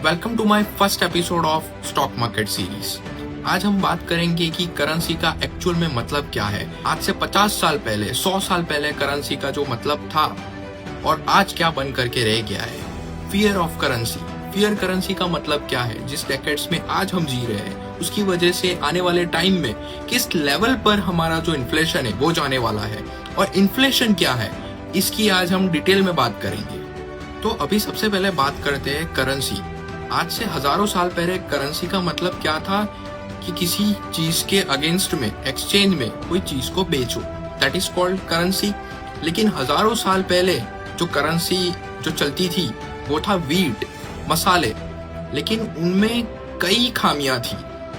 Welcome to my first episode of stock market series. आज हम बात करेंगे कि करेंसी का एक्चुअल में मतलब क्या है। आज से 50 साल पहले, 100 साल पहले करेंसी का जो मतलब था और आज क्या बन करके रह गया है। Fear of currency. Fear currency का मतलब क्या है? जिस डेकेड्स में आज हम जी रहे हैं उसकी वजह से आने वाले टाइम में किस लेवल पर हमारा जो इन्फ्लेशन है वो जाने वाला है, और इन्फ्लेशन क्या है इसकी आज हम डिटेल में बात करेंगे। तो अभी सबसे पहले बात करते हैं करेंसी। आज से हजारों साल पहले करेंसी का मतलब क्या था कि किसी चीज के अगेंस्ट में, एक्सचेंज में कोई चीज को बेचो, दैट इज कॉल्ड करेंसी। लेकिन हजारों साल पहले जो करेंसी जो चलती थी वो था वीट, मसाले, लेकिन उनमें कई खामियां थी।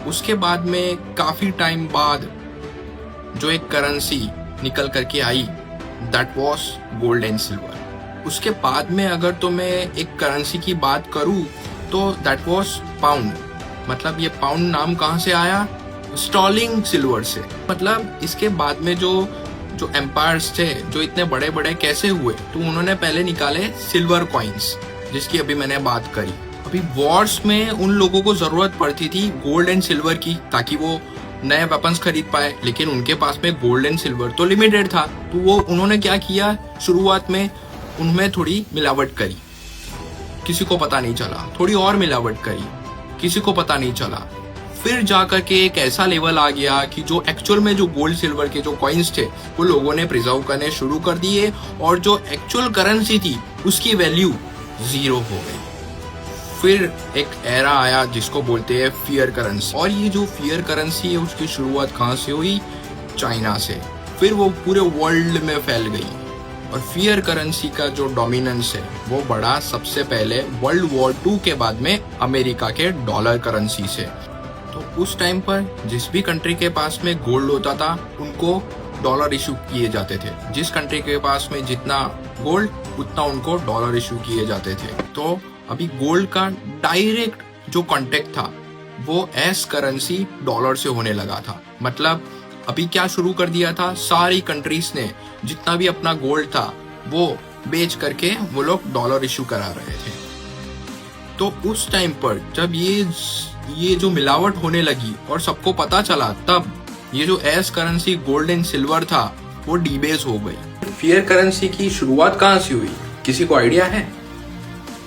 उसके बाद में काफी टाइम बाद जो एक करेंसी निकल करके आई, that was gold and silver. उसके बाद में अगर तो मैं एक करेंसी की बात करूं तो दैट वाज पाउंड। मतलब ये पाउंड नाम कहाँ से आया? स्टॉलिंग सिल्वर से। मतलब इसके बाद में जो एम्पायर्स थे जो इतने बड़े बड़े कैसे हुए, तो उन्होंने पहले निकाले सिल्वर कॉइन्स, जिसकी अभी मैंने बात करी। अभी वॉर्स में उन लोगों को जरूरत पड़ती थी गोल्ड एंड सिल्वर की ताकि वो नए वेपन्स खरीद पाए, लेकिन उनके पास में गोल्ड एंड सिल्वर तो लिमिटेड था। तो वो उन्होंने क्या किया, शुरुआत में उनमें थोड़ी मिलावट करी, किसी को पता नहीं चला, थोड़ी और मिलावट करी, किसी को पता नहीं चला। फिर जाकर के एक ऐसा लेवल आ गया कि जो एक्चुअल में जो गोल्ड सिल्वर के जो कॉइन्स थे वो लोगों ने प्रिजर्व करने शुरू कर दिए, और जो एक्चुअल करेंसी थी उसकी वैल्यू जीरो हो गई। फिर एक एरा आया जिसको बोलते हैं फियर करेंसी। और ये जो फियर करेंसी है उसकी शुरुआत कहाँ से हुई? चाइना से। फिर वो पूरे वर्ल्ड में फैल गई, और फियर करेंसी का जो डोमिनेंस है वो बढ़ा सबसे पहले वर्ल्ड वॉर 2 के बाद में अमेरिका के डॉलर करेंसी से। तो उस टाइम पर जिस भी कंट्री के पास में गोल्ड होता था उनको डॉलर इशू किए जाते थे। जिस कंट्री के पास में जितना गोल्ड उतना उनको डॉलर इशू किए जाते थे। तो अभी गोल्ड का डायरेक्ट जो कॉन्टेक्ट था वो एस करेंसी डॉलर से होने लगा था। मतलब अभी क्या शुरू कर दिया था, सारी कंट्रीज ने जितना भी अपना गोल्ड था वो बेच करके वो लोग डॉलर इशू करा रहे थे। तो उस टाइम पर जब ये जो मिलावट होने लगी और सबको पता चला, तब ये जो S currency gold and silver था वो डीबेस हो गई। फियर करेंसी की शुरुआत कहाँ से हुई, किसी को आइडिया है?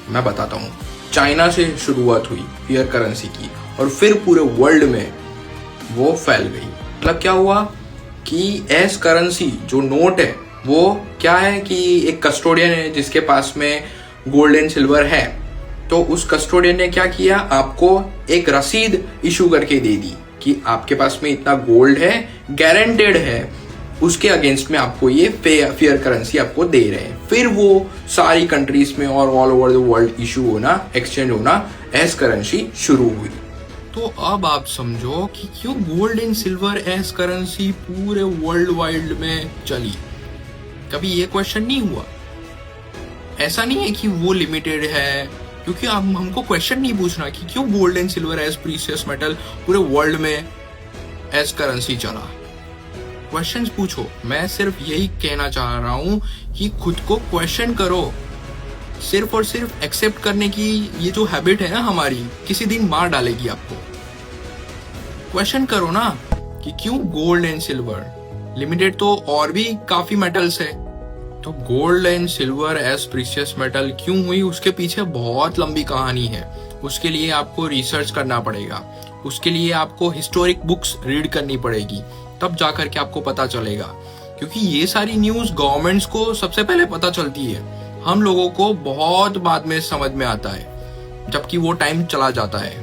मैं बताता हूँ। चाइना से शुरुआत हुई फियर करेंसी की, और फिर पूरे वर्ल्ड में वो फैल गई। मतलब क्या हुआ कि एस करेंसी जो नोट है वो क्या है कि एक कस्टोडियन है जिसके पास में गोल्ड एंड सिल्वर है, तो उस कस्टोडियन ने क्या किया, आपको एक रसीद इशू करके दे दी कि आपके पास में इतना गोल्ड है, गारंटेड है, उसके अगेंस्ट में आपको ये फियर करेंसी आपको दे रहे हैं। फिर वो सारी कंट्रीज में और all over the world issue होना, एक्सचेंज होना, एस करेंसी शुरू हुई। तो अब आप समझो कि क्यों gold and silver S currency पूरे वर्ल्ड वाइड में चली। कभी ये क्वेश्चन नहीं हुआ? ऐसा नहीं है कि वो लिमिटेड है, क्योंकि हमको क्वेश्चन नहीं पूछना कि क्यों gold and silver S precious metal पूरे वर्ल्ड में एस करेंसी चला। क्वेश्चंस पूछो। मैं सिर्फ यही कहना चाह रहा हूं कि खुद को क्वेश्चन करो। सिर्फ और सिर्फ एक्सेप्ट करने की ये जो हैबिट है ना हमारी, किसी दिन मार डालेगी आपको। क्वेश्चन करो ना कि क्यों गोल्ड एंड सिल्वर, लिमिटेड तो और भी काफी मेटल्स है, तो gold and silver as precious metal क्यों हुई, उसके पीछे बहुत लंबी कहानी है। उसके लिए आपको रिसर्च करना पड़ेगा, उसके लिए आपको हिस्टोरिक बुक्स रीड करनी पड़ेगी, तब जाकर के आपको पता चलेगा। क्योंकि ये सारी न्यूज गवर्नमेंट्स को सबसे पहले पता चलती है, हम लोगों को बहुत बाद में समझ में आता है, जबकि वो टाइम चला जाता है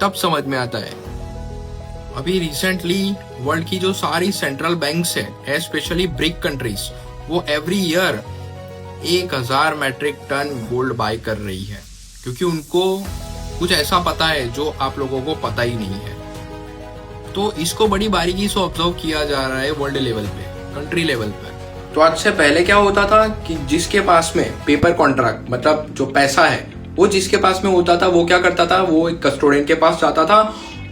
तब समझ में आता है। अभी रिसेंटली वर्ल्ड की जो सारी सेंट्रल बैंक्स है, स्पेशली ब्रिक कंट्रीज, वो every year 1000 metric ton gold buy कर रही है, क्योंकि उनको कुछ ऐसा पता है जो आप लोगों को पता ही नहीं है। तो इसको बड़ी बारीकी से ऑब्जर्व किया जा रहा है वर्ल्ड लेवल पे, कंट्री लेवल पे। तो आज से पहले क्या होता था कि जिसके पास में पेपर कॉन्ट्रैक्ट, मतलब जो पैसा है वो जिसके पास में होता था, वो क्या करता था, वो एक कस्टोडियन के पास जाता था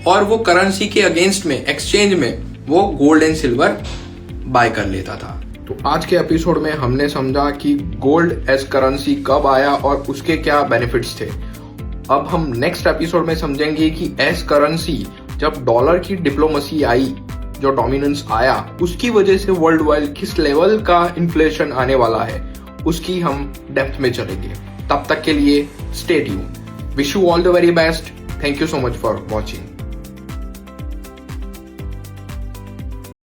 और वो करेंसी के अगेंस्ट में, एक्सचेंज में वो गोल्ड एंड सिल्वर बाय कर लेता था। तो आज के एपिसोड में हमने समझा कि गोल्ड एज करेंसी कब आया और उसके क्या बेनिफिट्स थे। अब हम नेक्स्ट एपिसोड में समझेंगे कि एज करेंसी जब डॉलर की डिप्लोमेसी आई, जो डोमिनेंस आया, उसकी वजह से वर्ल्ड वाइड किस लेवल का इन्फ्लेशन आने वाला है, उसकी हम डेप्थ में चलेंगे। तब तक के लिए stay tuned. Wish you all the very best. Thank you so much for watching.